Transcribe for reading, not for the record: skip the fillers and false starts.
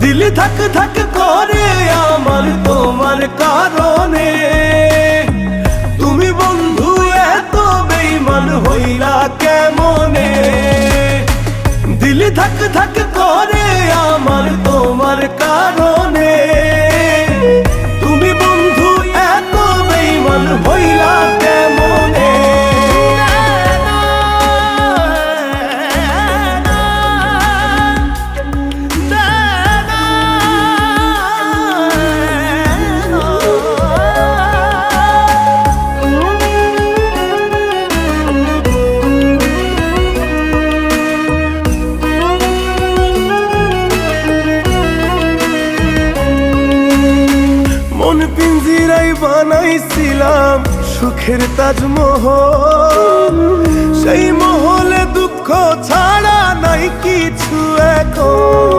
দিল ধাক ধাক করে আমার তোমার কারণে। তুমি বন্ধু এত বেঈমান হইলা কেমনে? দিল ধাক ধাক করে আমার তোমার কারণে। তুমি বন্ধু এত বেঈমান হইলা কেমনে? মন পিঞ্জিরাই বানাইছিলাম সুখের তাজমহল, সেই মহলে দুঃখ ছাড়া নাই কিছু এখন।